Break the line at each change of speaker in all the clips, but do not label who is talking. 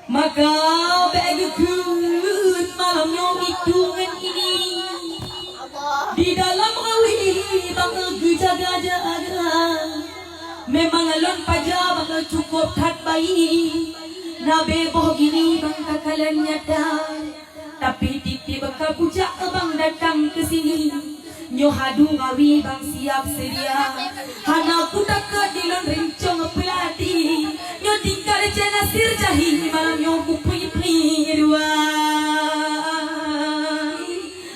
Maka begekun malamnya hitungan ini di dalam rawi bangga jaga-jaga. Memang alon paja bangga cukup kat bayi. Nabe boh gini bang kakalan nyata. Tapi titi baka puja bang datang ke sini. Nyo hadu rawi bang siap sedia. Hana putak ke dilon rincong pelati. Nyo tinggal cina sir jahi malam nyo kupui-pui dua.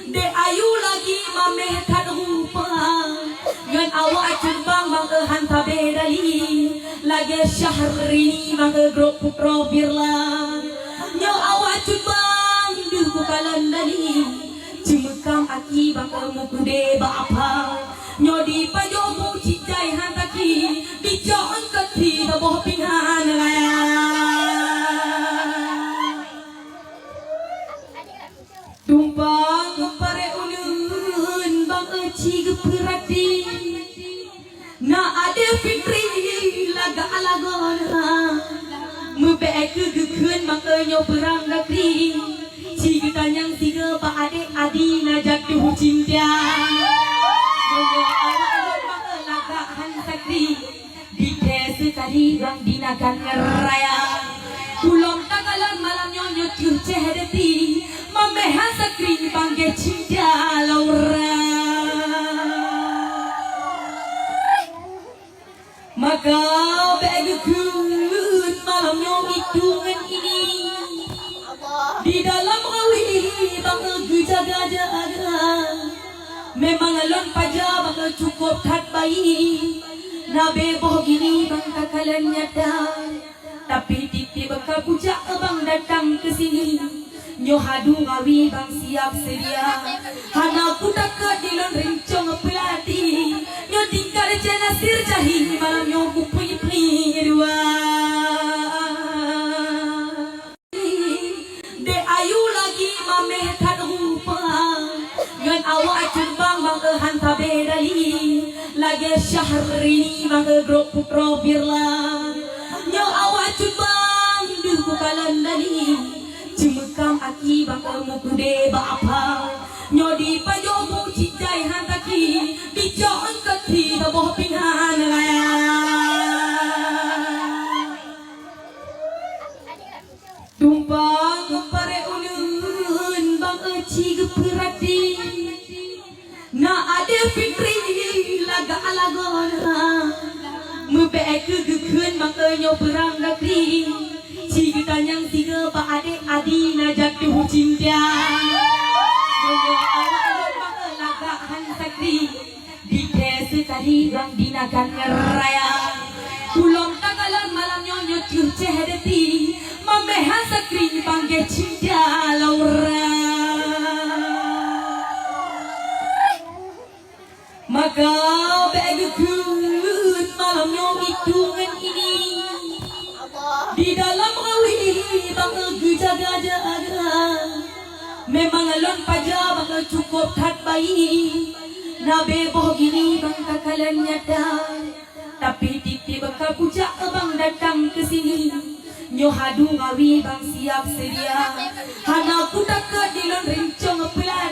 De ayu lagi mameh kad rupa. Ngan awak curbang bang hanta bedali. Lagi syahrini bang grup putro birla. Nyo awak curbang duku kalandali. Cimekam aki bang mukude bapa. Nyo di pajomu cicai hantaki. Bijon keti boh pinghan raya. Tumpang pare ulun bang eci geperati. Na ada fitri laga alagona. Mebek gegekun bang nyo perang negeri. Ciga tanyang tiga pak adik adi na jatuh cinta. Nyo awak bang laga hansakri. Dike sekali bang dinakan raya. Ulom takalan malam nyo tuh cehedeti. Mamehan sakri bang ge cinta laura. Maka begekun malam nyo hitungan ini di dalam rawi bangga jaga-jaga. Memang alon paja bangga cukup kat bayi. Nabe boh gini bang kakalan nyata. Tapi titi baka puja bang datang ke sini. Nyo hadu rawi bang siap sedia. Hana putak ke dilon rincong pelati. Nyo tinggal cina sir jahi malam nyo kupui-pui dua. Ayu lagi mameh kad rupa. Ngan awak curbang bang hanta bedali. Lagi syahrini bang grup putro birla. Nyo awak curbang duku kalandali. Cimekam aki bang mukude bapa. Nyo di pajomu cicai hantaki. Bijon keti boh pinghan raya. Tumpang pare ulun bang eci geperati. Na ada fitri laga alagona. Mebek gegekun bang nyo perang negeri. Ciga tanyang tiga pak adik adi na jatuh cinta. Nyo awak bang laga hansakri. Dike sekali bang dinakan raya. Ulom takalan malam nyo tuh cehedeti. Mamehan sakri bang ge cinta laura. Maka begekun malam nyo hitungan ini di dalam rawi bangga jaga-jaga. Memang alon paja bangga cukup kat bayi. Nabe boh gini bang kakalan nyata. Tapi titi baka puja bang datang ke sini. Nyo hadu rawi bang siap sedia. Hana putak ke dilon rincong pelati.